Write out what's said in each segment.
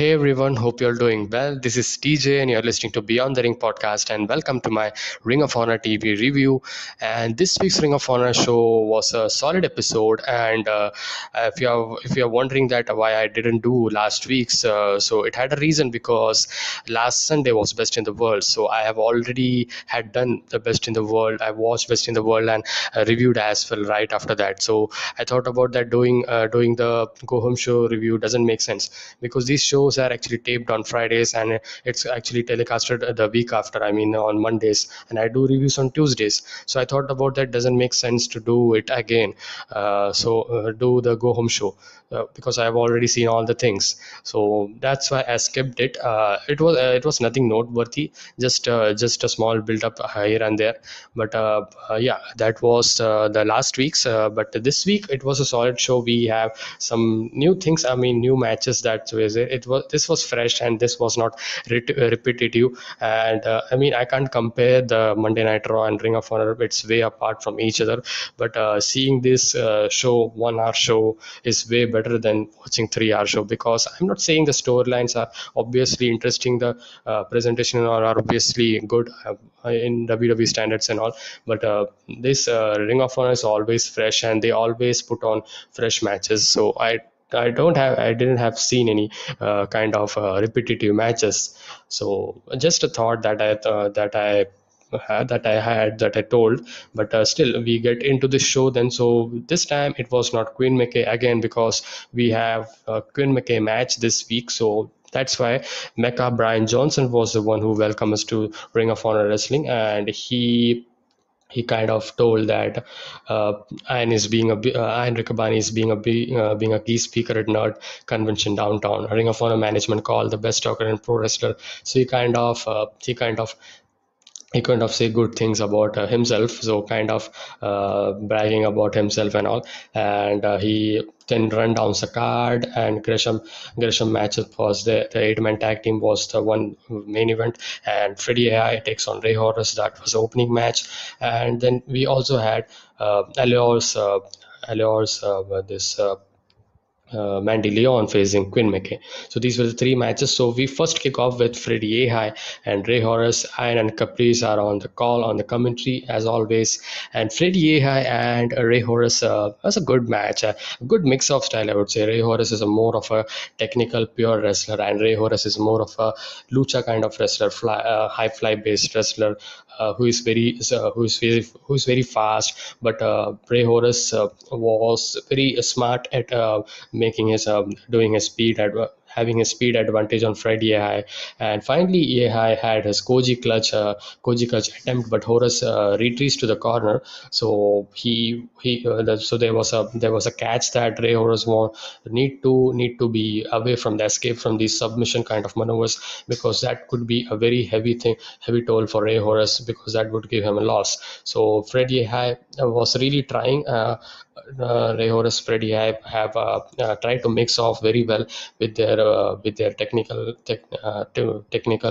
Hey everyone, hope you're doing well. This is TJ and you're listening to Beyond the Ring podcast and welcome to my Ring of Honor TV review. And this week's Ring of Honor show was a solid episode and if you're wondering that why I didn't do last week's so it had a reason because last Sunday was Best in the World. So I have already had done the Best in the World. I watched Best in the World and reviewed as well right after that. So I thought about that doing the Go Home show review doesn't make sense because these shows are actually taped on Fridays and it's actually telecasted the week after, I mean on Mondays, and I do reviews on Tuesdays. So I thought about that doesn't make sense to do it again. Do the Go Home show because I have already seen all the things. So that's why I skipped it. It was nothing noteworthy, just a small build up here and there. But yeah, that was the last week's. But this week it was a solid show. We have some new things, I mean new matches. That was it. Was this was fresh and this was not repetitive. And I mean I can't compare the Monday Night Raw and Ring of Honor, it's way apart from each other. But seeing this show, 1 hour show, is way better than watching 3 hour show, because I'm not saying the storylines are obviously interesting, the presentation are obviously good in WWE standards and all. But this Ring of Honor is always fresh and they always put on fresh matches. So I didn't have seen any repetitive matches. So just a thought that I told. But still we get into the show then. So this time it was not Queen McKay again, because we have a Queen McKay match this week. So that's why Mecca Brian Johnson was the one who welcomed us to Ring of Honor Wrestling, and he kind of told that Ian Riccaboni is being a key speaker at Nerd Convention downtown. Ring of Honor management called the best talker and pro wrestler. So he kind of say good things about himself, so kind of bragging about himself and all. And he then run down the card, and Gresham matches was the 8-man tag team was the one main event, and Freddie AI takes on Ray Horus. That was the opening match. And then we also had Alior's this Mandy Leon facing Quinn McKay. So these were the three matches. So we first kick off with Freddie Ahai and Ray Horace. Ian and Caprice are on the call, on the commentary as always. And Freddie Ahai and Ray Horace was a good match, a good mix of style, I would say. Ray Horace is a more of a technical, pure wrestler, and Ray Horace is more of a lucha kind of wrestler, high fly based wrestler. Who is very fast. But Ray Horace was very smart at making his doing his having his speed advantage on Freddie AI. And finally AI had his Koji clutch attempt, but Horace retreats to the corner. So so there was a catch that Ray Horace need to be away from the escape from these submission kind of maneuvers, because that could be a very heavy toll for Ray Horace, because that would give him a loss. So Freddie AI was really trying. Ray Horace, Freddie have tried to mix off very well with their technical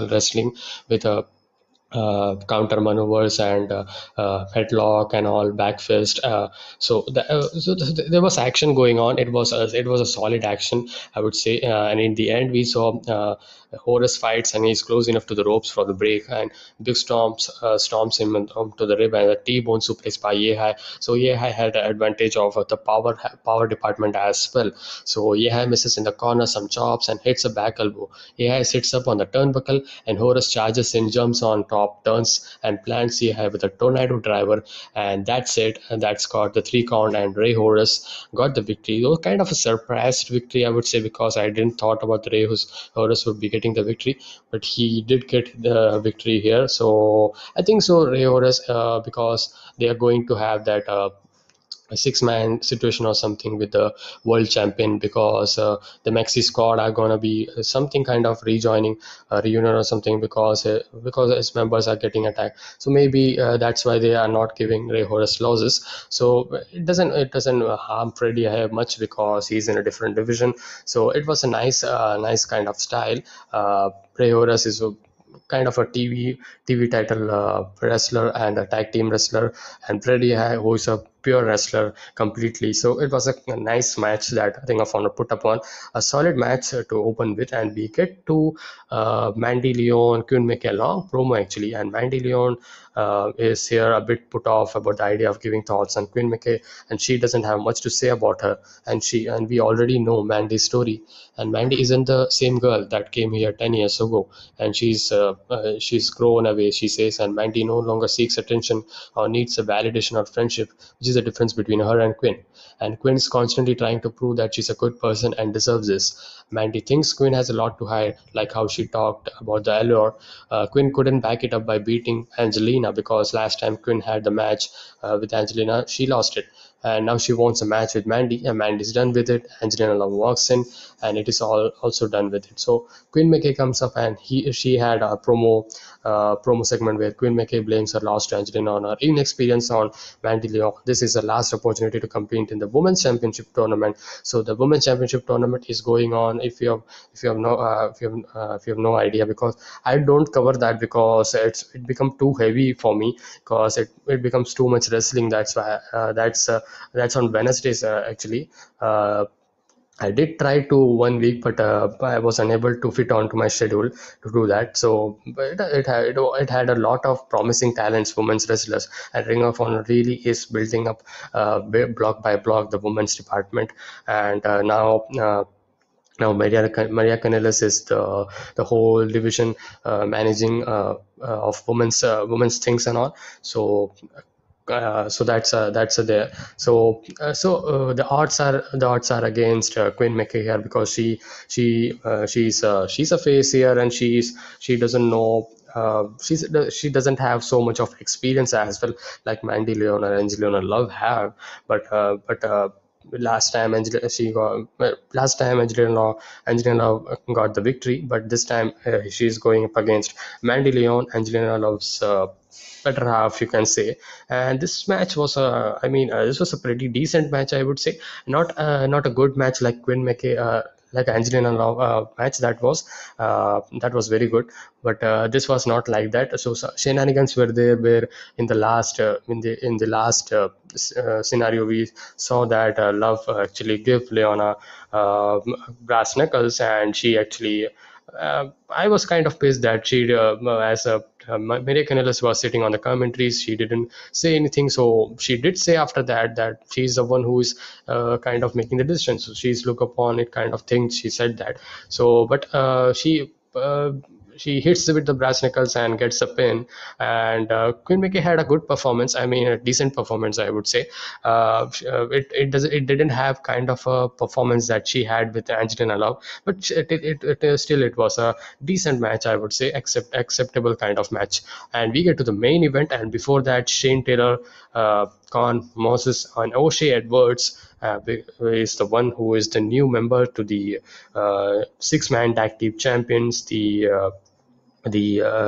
wrestling, with counter maneuvers and headlock and all, back fist. There was action going on. It was a solid action, I would say. And in the end, we saw Horus fights, and he's close enough to the ropes for the break, and Big stomps him to the rib, and a T-bone suplex by Yehai. So Yehai had the advantage of the power department as well. So Yehai misses in the corner some chops and hits a back elbow. Yehai sits up on the turnbuckle, and Horus charges in, jumps on top, turns and plants Yehai with a tornado driver, and that's it. And that's got the 3 count, and Ray Horus got the victory. It was kind of a surprised victory, I would say, because I didn't thought about Horus would be getting the victory, but he did get the victory here. So I think so Ray Horus, because they are going to have that a 6-man situation or something with the world champion, because the Maxi squad are going to be something kind of rejoining a reunion or something, because its members are getting attacked. So maybe that's why they are not giving Ray Horus losses. So it doesn't harm Freddie much, because he's in a different division. So it was a nice kind of style. Ray Horus is kind of a TV title wrestler and a tag team wrestler, and Freddie who is a pure wrestler completely. So it was a nice match that Ring of Honor put upon, a solid match to open with, and we get to Mandy Leon, Queen make a long promo actually, and Mandy Leon is here a bit put off about the idea of giving thoughts on Queen McKay, and she doesn't have much to say about her, and we already know Mandy's story, and Mandy isn't the same girl that came here 10 years ago, and she's grown away, she says, and Mandy no longer seeks attention or needs a validation or friendship, which is the difference between her and Quinn. And Quinn is constantly trying to prove that she's a good person and deserves this. Mandy thinks Quinn has a lot to hide, like how she talked about the allure. Quinn couldn't back it up by beating Angelina, because last time Quinn had the match with Angelina, she lost it. And now she wants a match with Mandy, and Mandy's done with it. Angelina Love walks in, and it is all also done with it. So Quinn McKay comes up, and she had a promo segment where Quinn McKay blames her loss to Angelina on her inexperience on Mandy Leon. This is the last opportunity to compete in the Women's Championship tournament. So the Women's Championship tournament is going on. If you have no idea, because I don't cover that, because it become too heavy for me, because it becomes too much wrestling. That's why that's on Wednesdays actually. I did try to 1 week, but I was unable to fit onto my schedule to do that. So, but it had a lot of promising talents, women's wrestlers, and Ring of Honor really is building up block by block the women's department. And now Maria Kanellis is the whole division managing of women's things and all. So that's there. The odds are against Queen McKay here, because she's a face here, and she doesn't know. She doesn't have so much of experience as well, like Mandy Leon or Angelina Love have, but last time Angelina got the victory, but this time she's going up against Mandy Leon, Angelina Love's better half, you can say. And this match was this was a pretty decent match, I would say. Not a good match like Quinn McKay, like Angelina Love match that was very good, but this was not like that. So shenanigans were there, where in the last scenario we saw that Love actually gave Leona brass knuckles, and she actually I was kind of pissed that she, as a Maria Kanellis was sitting on the commentaries, she didn't say anything. So she did say after that she's the one who is kind of making the decision. So she's look upon it kind of thing. She said that. So, but she hits with the brass knuckles and gets a pin. And Queen Mickey had a good performance. I mean, a decent performance, I would say. It didn't have kind of a performance that she had with Angelina Love, but still it was a decent match, I would say, acceptable kind of match. And we get to the main event, and before that, Shane Taylor, Con Moses, and O'Shea Edwards is the one who is the new member to the six-man tag team champions, the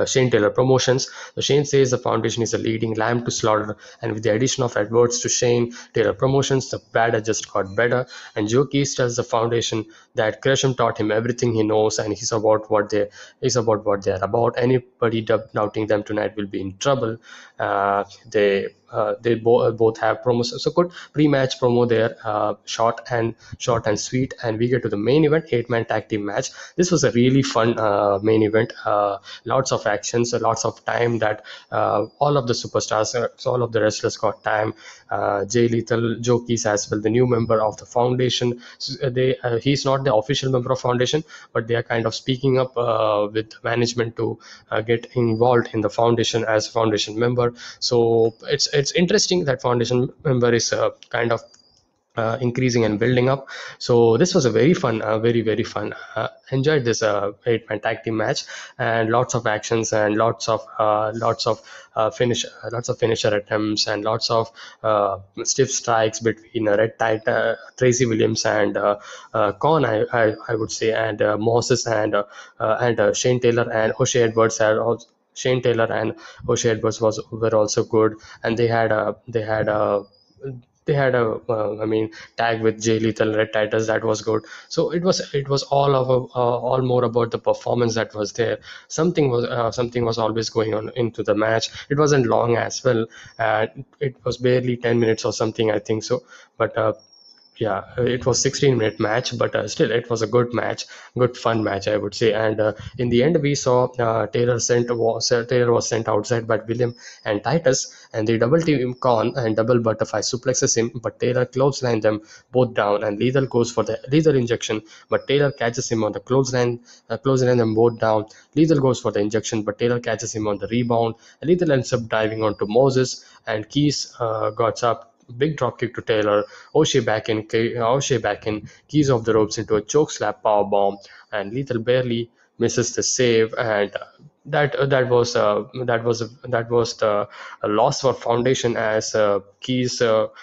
Shane Taylor Promotions. So Shane says the foundation is a leading lamb to slaughter, and with the addition of Edwards to Shane Taylor Promotions, the batter just got better. And Joe Keys tells the foundation that Gresham taught him everything he knows, and he's about what they're about. Anybody doubting them tonight will be in trouble. They both have promos. So good pre-match promo there, short and sweet. And we get to the main event, 8-man tag team match. This was a really fun main event. Lots of actions, lots of time that all of the superstars, all of the wrestlers got time. Jay Lethal, Joe Keys as well, the new member of the foundation. He's not the official member of foundation, but they are kind of speaking up with management to get involved in the foundation as a foundation member. So it's interesting that foundation member is kind of increasing and building up. So this was a very fun, very fun. Enjoyed this 8-man tag team match, and lots of actions, and lots of finisher attempts, and lots of stiff strikes between Red Tide, Tracy Williams, and Con, I would say, and Moses, and Shane Taylor and O'Shea Edwards had also. Shane Taylor and O'Shea Edwards were also good, and they had they had a tag with Jay Lethal, Red Titus, that was good. So it was all of all more about the performance that was there. Something was always going on into the match. It wasn't long as well. It was barely 10 minutes or something, I think so. But yeah, it was 16-minute match, but still it was a good match, good fun match, I would say. And in the end, we saw Taylor was sent outside by William and Titus, and they double team Khan and double butterfly suplexes him, but Taylor clothesline them both down, and Lethal goes for the Lethal injection, but Taylor catches him on the clothesline them both down. Lethal goes for the injection, but Taylor catches him on the rebound. Lethal ends up diving onto Moses, and Keys got up. Big drop kick to Taylor. O'Shea back in, keys off the ropes into a choke slap power bomb, and Lethal barely misses the save, and that was the loss for Foundation, as Keys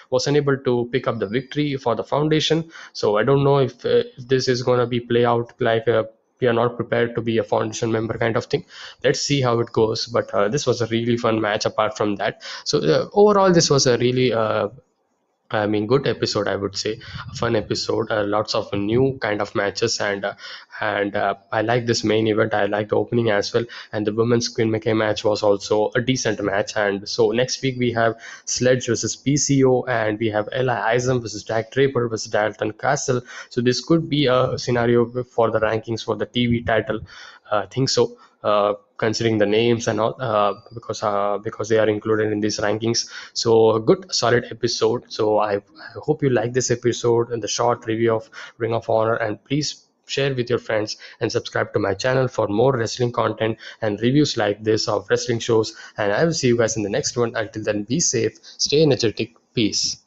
was unable to pick up the victory for the Foundation. So I don't know if this is going to be play out like. We are not prepared to be a Foundation member kind of thing. Let's see how it goes. But this was a really fun match apart from that. So overall, this was a really good episode, I would say. A fun episode, lots of new kind of matches, and I like this main event. I like the opening as well, and the women's Queen McKay match was also a decent match. And so next week we have Sledge versus PCO, and we have Eli Isom versus Jack Draper versus Dalton Castle. So this could be a scenario for the rankings for the TV title. I think so. Considering the names and all, because they are included in these rankings. So a good solid episode. So I hope you like this episode and the short review of Ring of Honor, and please share with your friends and subscribe to my channel for more wrestling content and reviews like this of wrestling shows. And I will see you guys in the next one. Until then, be safe, stay energetic, peace.